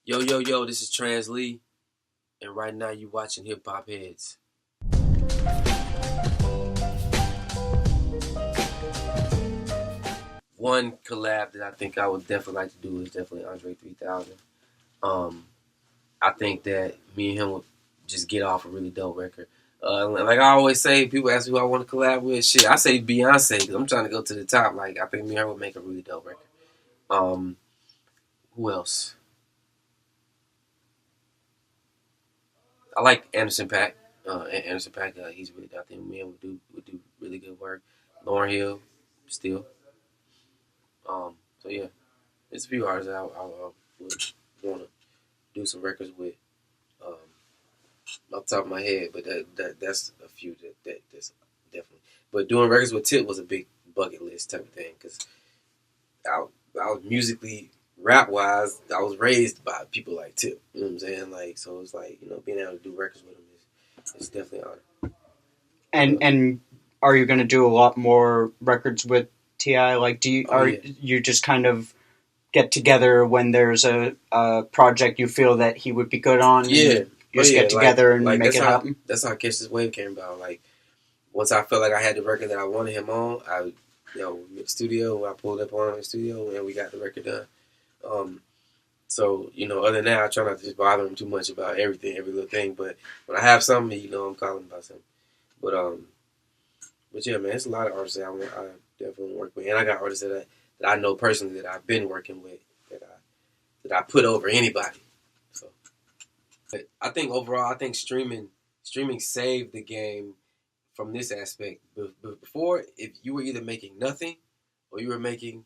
Yo, yo, yo, this is Translee, and right now you watching HipHop Heads. One collab that I think I would definitely like to do is definitely Andre 3000. I think that me and him would just get off a really dope record. Like I always say, people ask me who I want to collab with. Shit, I say Beyonce because I'm trying to go to the top. Like I think me and her would make a really dope record. Who else? I like Anderson .Paak. Anderson .Paak, he's really. I think me and would do really good work. Lauryn Hill, still. So yeah, there's a few artists I would want to do some records with. Um, Off the top of my head, but that's a few that's definitely. But doing records with Tip was a big bucket list type of thing because I was musically, rap wise, I was raised by people like Tip. You know what I'm saying? Like, so it's like, being able to do records with him is definitely an honor. And are you going to do a lot more records with T.I.? Like, you just kind of get together when there's a project you feel that he would be good on? Yeah. Just get together and make it happen? That's how Catch This Wave came about. Like, once I felt like I had the record that I wanted him on, I in the studio, I pulled up on him in the studio, and we got the record done. So, other than that, I try not to just bother him too much about everything, every little thing. But when I have something, I'm calling about something. But yeah, man, it's a lot of artists that I definitely work with, and I got artists that I know personally that I've been working with that I put over anybody. So, but I think overall, streaming saved the game from this aspect. But before, if you were either making nothing or you were making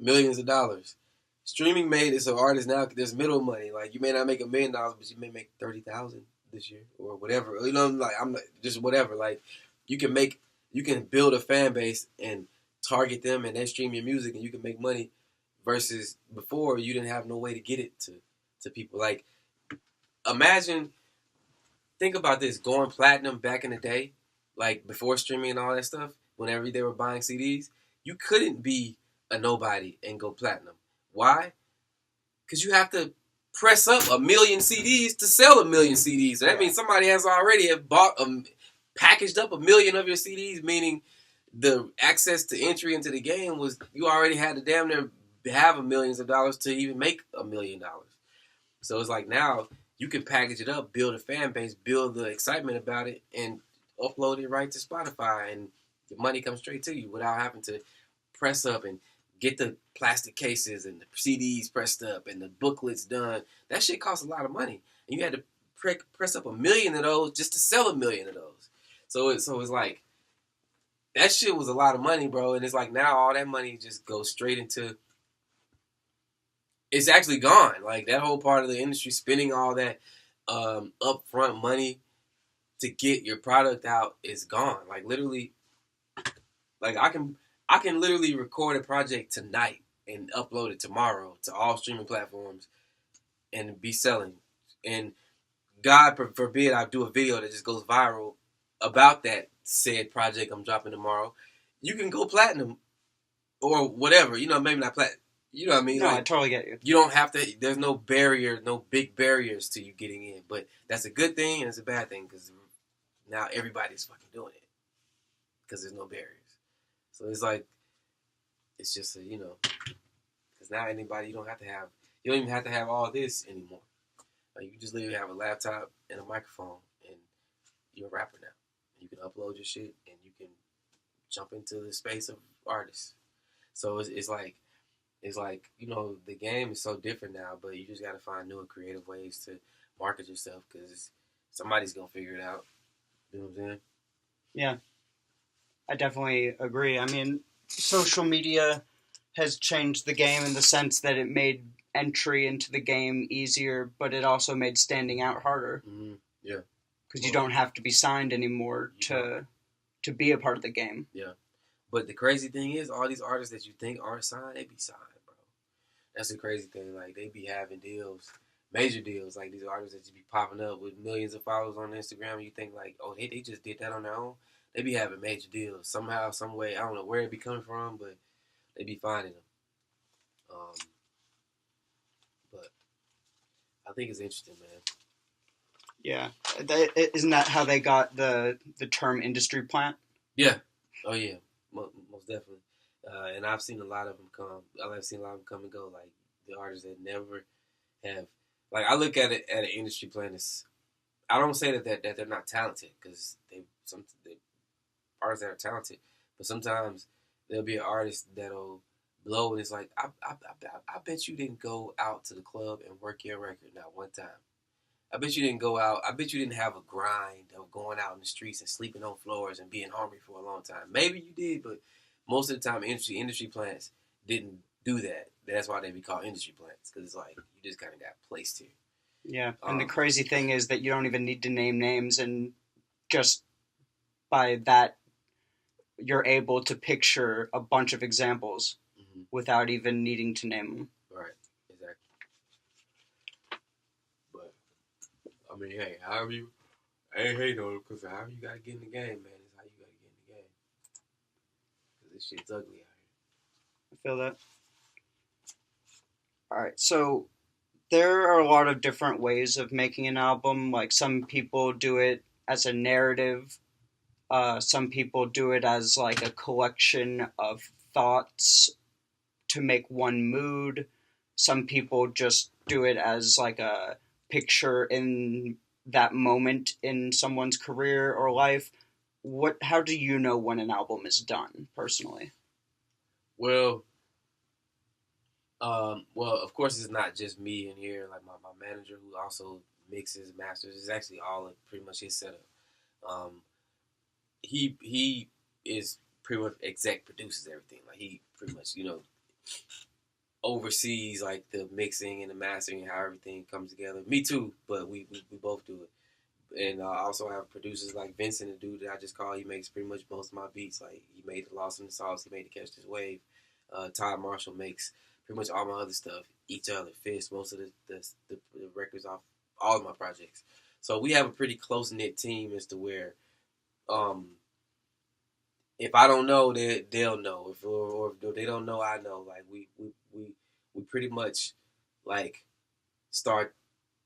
millions of dollars. Streaming made it so artists now, there's middle money. Like, you may not make $1 million, but you may make 30,000 this year or whatever. I'm just whatever. Like, you can build a fan base and target them, and they stream your music, and you can make money. Versus before, you didn't have no way to get it to people. Like, think about this, going platinum back in the day, like before streaming and all that stuff. Whenever they were buying CDs, you couldn't be a nobody and go platinum. Why? Because you have to press up 1 million CDs to sell 1 million CDs. So that means somebody has already packaged up 1 million of your CDs, meaning the access to entry into the game was you already had to damn near have millions of dollars to even make $1 million. So it's like now you can package it up, build a fan base, build the excitement about it, and upload it right to Spotify, and the money comes straight to you without having to press up and get the plastic cases and the CDs pressed up and the booklets done. That shit costs a lot of money. And you had to press up 1 million of those just to sell 1 million of those. So it's like, that shit was a lot of money, bro. And it's like now all that money just goes straight into, it's actually gone. Like, that whole part of the industry spending all that upfront money to get your product out is gone. Like, literally, like I can literally record a project tonight and upload it tomorrow to all streaming platforms and be selling. And God forbid I do a video that just goes viral about that said project I'm dropping tomorrow. You can go platinum or whatever. Maybe not platinum. You know what I mean? No, I totally get you. You don't have to, there's no barrier, no big barriers to you getting in. But that's a good thing and it's a bad thing because now everybody's fucking doing it because there's no barriers. So it's like, it's just because now anybody, you don't even have to have all this anymore. Like, you just literally have a laptop and a microphone and you're a rapper now. You can upload your shit and you can jump into the space of artists. So it's like, the game is so different now, but you just got to find new and creative ways to market yourself because somebody's going to figure it out. You know what I'm saying? Yeah. I definitely agree. I mean, social media has changed the game in the sense that it made entry into the game easier, but it also made standing out harder. Mm-hmm. Yeah. Because you don't have to be signed anymore to be a part of the game. Yeah. But the crazy thing is, all these artists that you think aren't signed, they be signed, bro. That's the crazy thing. Like, they be having deals, major deals. Like, these artists that just be popping up with millions of followers on Instagram, and you think, like, oh, they just did that on their own. They be having major deals somehow, some way. I don't know where it be coming from, but they be finding them. I think it's interesting, man. Yeah, isn't that how they got the term industry plant? Yeah. Oh yeah. Most definitely. And I've seen a lot of them come. I've seen a lot of them come and go. Like the artists that never have. Like I look at it at an industry plan as. I don't say that they're not talented because they artists that are talented, but sometimes there'll be an artist that'll blow and it's like I bet you didn't go out to the club and work your record not one time. I bet you didn't go out. I bet you didn't have a grind of going out in the streets and sleeping on floors and being hungry for a long time. Maybe you did, but most of the time, industry plants didn't do that. That's why they be called industry plants because it's like you just kind of got placed here. Yeah, and the crazy thing is that you don't even need to name names, and just by that, you're able to picture a bunch of examples without even needing to name them. Right, exactly. But I mean, hey, however you, I ain't hating on it because however you gotta get in the game, man, is how you gotta get in the game. Because this shit's ugly out here. I feel that. All right, so there are a lot of different ways of making an album. Like some people do it as a narrative. Some people do it as like a collection of thoughts to make one mood. Some people just do it as like a picture in that moment in someone's career or life. How do you know when an album is done, personally? Well, of course, it's not just me in here. Like my manager, who also mixes, masters, is actually all of pretty much his setup. He is pretty much exec produces everything. Like he pretty much oversees like the mixing and the mastering, how everything comes together. Me too, but we both do it. And I also have producers like Vincent, the dude that I just called. He makes pretty much most of my beats. Like he made the Lost in the Sauce. He made the Catch This Wave. Todd Marshall makes pretty much all my other stuff. Each Other, Fist, most of the records off all of my projects. So we have a pretty close knit team as to where, if I don't know, they'll know. If they don't know, I know. Like we pretty much like start.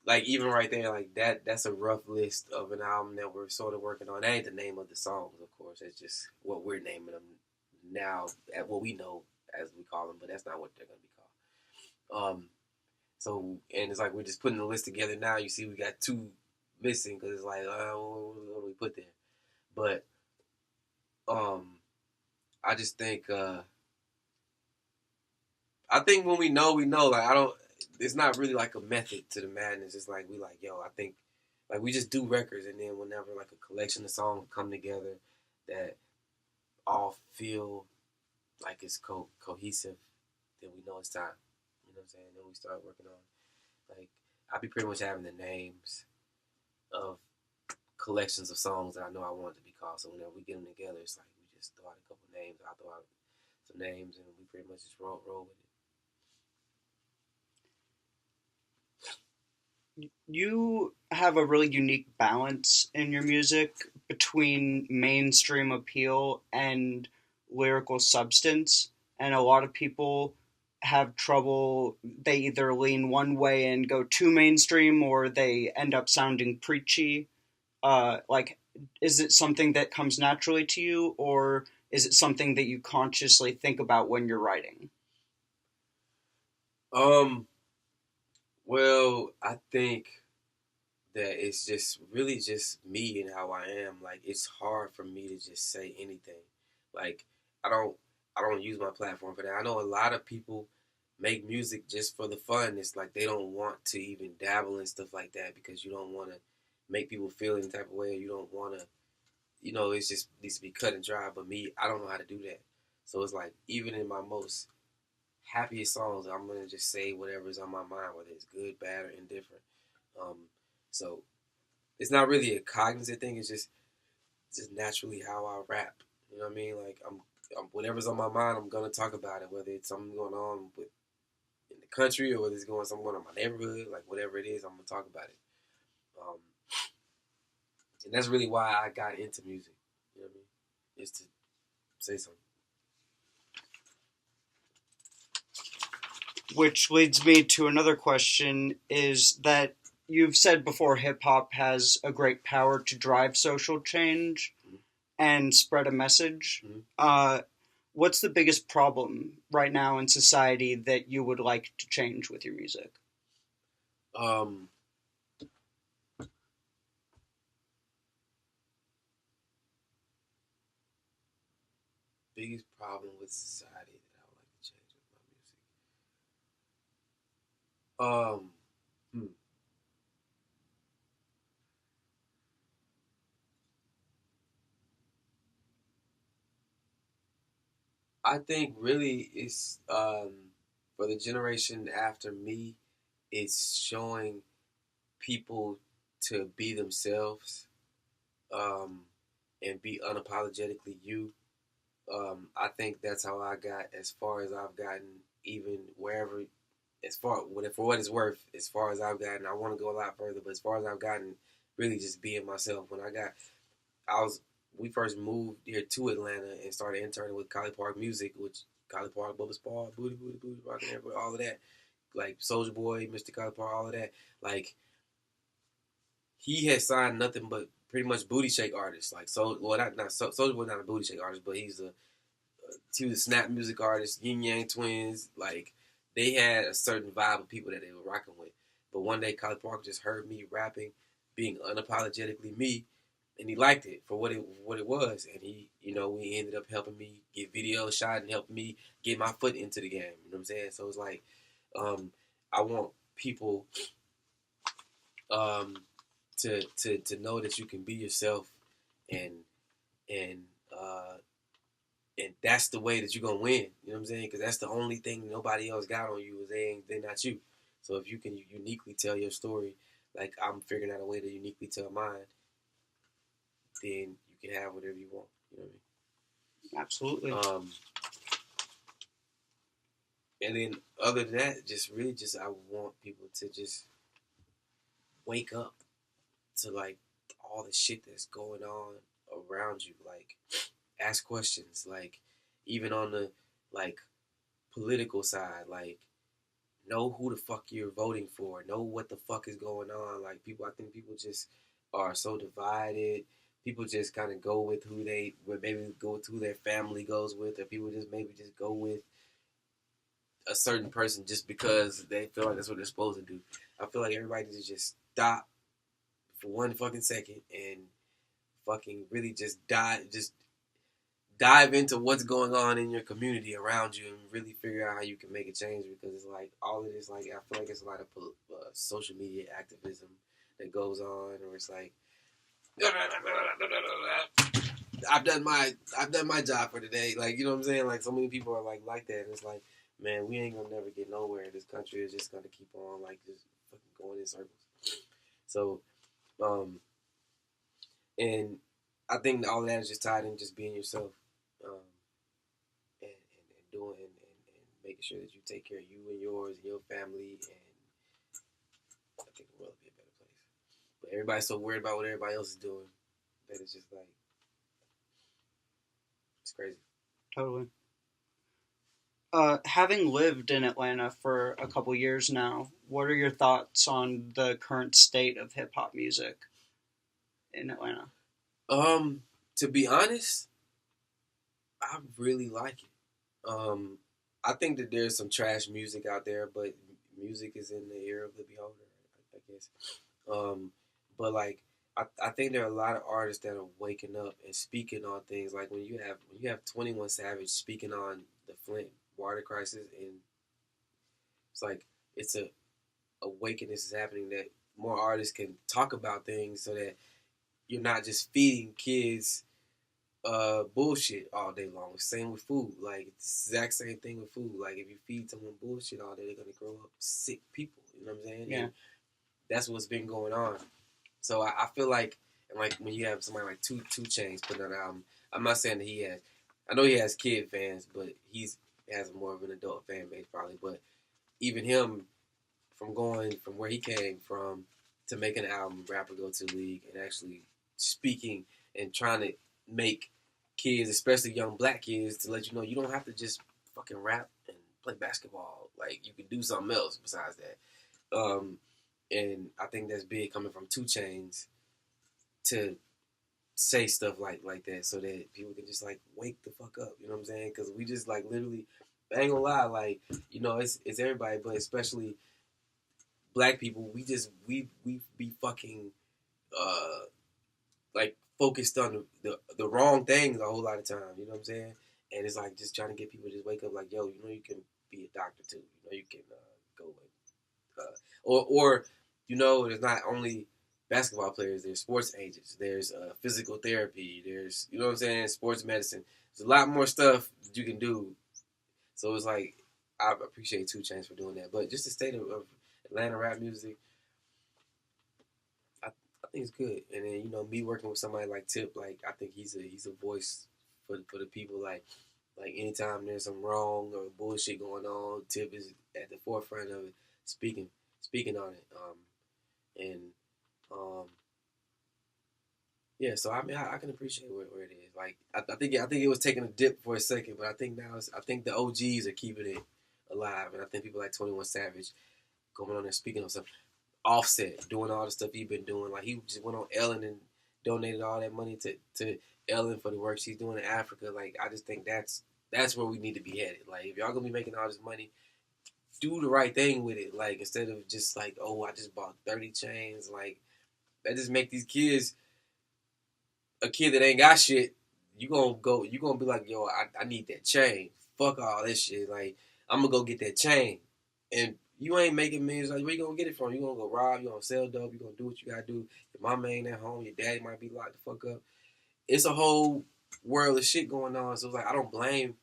Like even right there, like that's a rough list of an album that we're sort of working on. That ain't the name of the songs, of course. It's just what we're naming them now, at what we know as we call them, but that's not what they're gonna be called. So and it's like we're just putting the list together now. You see, we got 2 missing because it's like, what do we put there? But I just think when we know, we know. Like I don't. It's not really like a method to the madness. It's like we like, yo, I think like we just do records, and then whenever like a collection of songs come together that all feel like it's cohesive, then we know it's time. You know what I'm saying? Then we start working on, like, I be pretty much having the names of collections of songs that I know I want it to be called. So whenever we get them together, it's like we just throw out a couple names. I throw out some names, and we pretty much just roll with it. You have a really unique balance in your music between mainstream appeal and lyrical substance, and a lot of people have trouble. They either lean one way and go too mainstream, or they end up sounding preachy. Like, is it something that comes naturally to you, or is it something that you consciously think about when you're writing? Well, I think that it's just really just me and how I am. Like it's hard for me to just say anything. Like I don't use my platform for that. I know a lot of people make music just for the fun. It's like they don't want to even dabble in stuff like that because you don't want to make people feel any type of way. You don't want to, it's just needs to be cut and dry. But me, I don't know how to do that. So it's like even in my most happiest songs, I'm gonna just say whatever's on my mind, whether it's good, bad, or indifferent. So it's not really a cognizant thing. It's just naturally how I rap. You know what I mean? Like I'm whatever's on my mind, I'm gonna talk about it. Whether it's something going on in the country or whether it's something going on in my neighborhood, like whatever it is, I'm gonna talk about it. And that's really why I got into music. You know what I mean? Is to say something. Which leads me to another question, is that you've said before hip-hop has a great power to drive social change and spread a message. What's the biggest problem right now in society that you would like to change with your music? Biggest problem with society that I would like to change with my music. I think really it's for the generation after me, it's showing people to be themselves and be unapologetically you. I think that's how I got as far as I've gotten, even wherever, for what it's worth, as far as I've gotten. I want to go a lot further, but as far as I've gotten, really just being myself. We first moved here to Atlanta and started interning with College Park Music, which College Park, Bubba Spar, Booty, Rockin' Everywhere, all of that. Like Soulja Boy, Mr. College Park, all of that. Like, he had signed nothing but pretty much booty shake artists. Like, Soulja Boy, not a booty shake artist, but he was a snap music artist, Yin Yang Twins. Like, they had a certain vibe of people that they were rocking with. But one day, College Park just heard me rapping, being unapologetically me, and he liked it for what it was. And we ended up helping me get videos shot and helping me get my foot into the game. You know what I'm saying? So it's like, I want people to know that you can be yourself, and that's the way that you're gonna win. You know what I'm saying? Because that's the only thing nobody else got on you, is they're not you. So if you can uniquely tell your story, like I'm figuring out a way to uniquely tell mine, then you can have whatever you want. You know what I mean? Absolutely. And then other than that, I want people to just wake up to like all the shit that's going on around you. Like, ask questions. Like, even on the like political side, like, know who the fuck you're voting for. Know what the fuck is going on. Like, I think people just are so divided. People just kind of go with maybe go with who their family goes with, or people just maybe just go with a certain person just because they feel like that's what they're supposed to do. I feel like everybody needs to just stop for 1 fucking second and fucking really just dive into what's going on in your community around you and really figure out how you can make a change, because it's like all of this, like, I feel like it's a lot of social media activism that goes on, or it's like, I've done my job for today. Like, you know what I'm saying? Like, so many people are like that, and it's like, man, we ain't gonna never get nowhere. This country is just gonna keep on like just fucking going in circles. So, and I think all of that is just tied in just being yourself, and doing and making sure that you take care of you and yours and your family, and I think the world will be a better place. But everybody's so worried about what everybody else is doing that it's just like, it's crazy. Totally. Having lived in Atlanta for a couple years now, what are your thoughts on the current state of hip-hop music in Atlanta? To be honest, I really like it. I think that there's some trash music out there, but music is in the ear of the beholder, I guess. But like, I think there are a lot of artists that are waking up and speaking on things, like when you have 21 Savage speaking on the Flint water crisis, and it's like it's a awakening is happening, that more artists can talk about things so that you're not just feeding kids bullshit all day long. Same with food. Like, it's the exact same thing with food. Like, if you feed someone bullshit all day, they're gonna grow up sick people. You know what I'm saying? Yeah. And that's what's been going on. So I feel like, and like when you have somebody like Two Chainz putting out an album, I'm not saying that I know he has kid fans, but he has more of an adult fan base probably. But even him, from going from where he came from to making an album, Rapper Go To League, and actually speaking and trying to make kids, especially young black kids, to let you know you don't have to just fucking rap and play basketball. Like you can do something else besides that. And I think that's big coming from 2 Chainz to say stuff like that, so that people can just like wake the fuck up. You know what I'm saying? Because we just like literally, I ain't gonna lie, like it's everybody, but especially black people. We be fucking like focused on the wrong things a whole lot of time. You know what I'm saying? And it's like just trying to get people to just wake up, like, yo, you can be a doctor too. You can go and or there's not only basketball players. There's sports agents. There's physical therapy. There's what I'm saying, sports medicine. There's a lot more stuff that you can do. So it's like I appreciate 2 Chainz for doing that. But just the state of Atlanta rap music, I think it's good. And then me working with somebody like Tip, like I think he's a voice for the people. Like anytime there's some wrong or bullshit going on, Tip is at the forefront of it, speaking on it. Yeah. So I mean, I can appreciate where it is. Like I think it was taking a dip for a second, but I think now I think the OGs are keeping it alive, and I think people like 21 Savage going on there speaking on something. Offset doing all the stuff he's been doing. Like he just went on Ellen and donated all that money to Ellen for the work she's doing in Africa. Like I just think that's where we need to be headed. Like if y'all gonna be making all this money, do the right thing with it. Like instead of just like, oh, I just bought 30 chains. Like that just make these kids, a kid that ain't got shit, you gonna be like, yo, I need that chain. Fuck all this shit. Like I'm gonna go get that chain. And you ain't making millions. Like, where you gonna get it from? You gonna go rob? You gonna sell dope? You gonna do what you gotta do? Your mama ain't at home. Your daddy might be locked the fuck up. It's a whole world of shit going on. So it's like I don't blame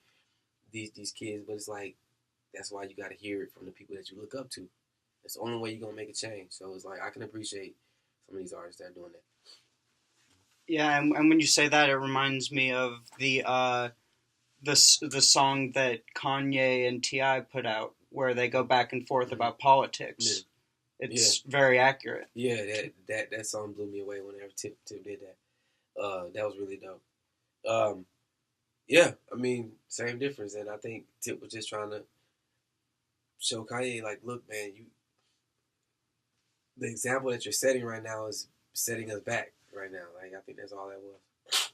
these kids, but it's like that's why you gotta hear it from the people that you look up to. That's the only way you're gonna make a change. So it's like I can appreciate some of these artists that are doing that. Yeah, and when you say that, it reminds me of the song that Kanye and T.I. put out, where they go back and forth about politics. Yeah. It's very accurate. Yeah, that song blew me away whenever Tip did that. That was really dope. Yeah, I mean, same difference, and I think Tip was just trying to show Kanye, like, look, man, the example that you're setting right now is setting us back right now. Like, I think that's all that was.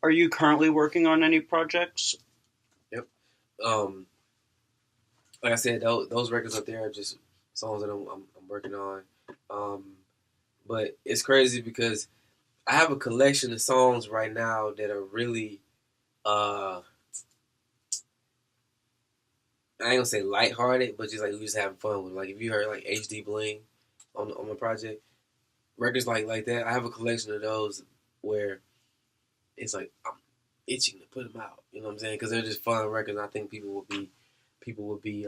Are you currently working on any projects? Yep. Like I said, those records up there are just songs that I'm working on. But it's crazy because I have a collection of songs right now that are really, I ain't gonna say lighthearted, but just like we just having fun with. Like if you heard like HD Bling on my project, records like that, I have a collection of those where it's like I'm itching to put them out. You know what I'm saying? Because they're just fun records. And I think people would be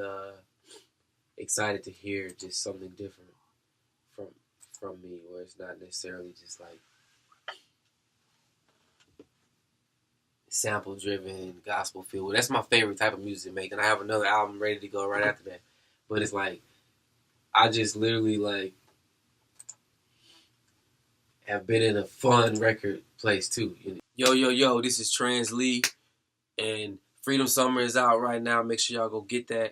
excited to hear just something different from me, where it's not necessarily just like sample driven, gospel feel. Well, that's my favorite type of music to make, and I have another album ready to go right after that. But it's like I just literally like have been in a fun record place too. Yo, this is Translee, and Freedom Summer is out right now. Make sure y'all go get that.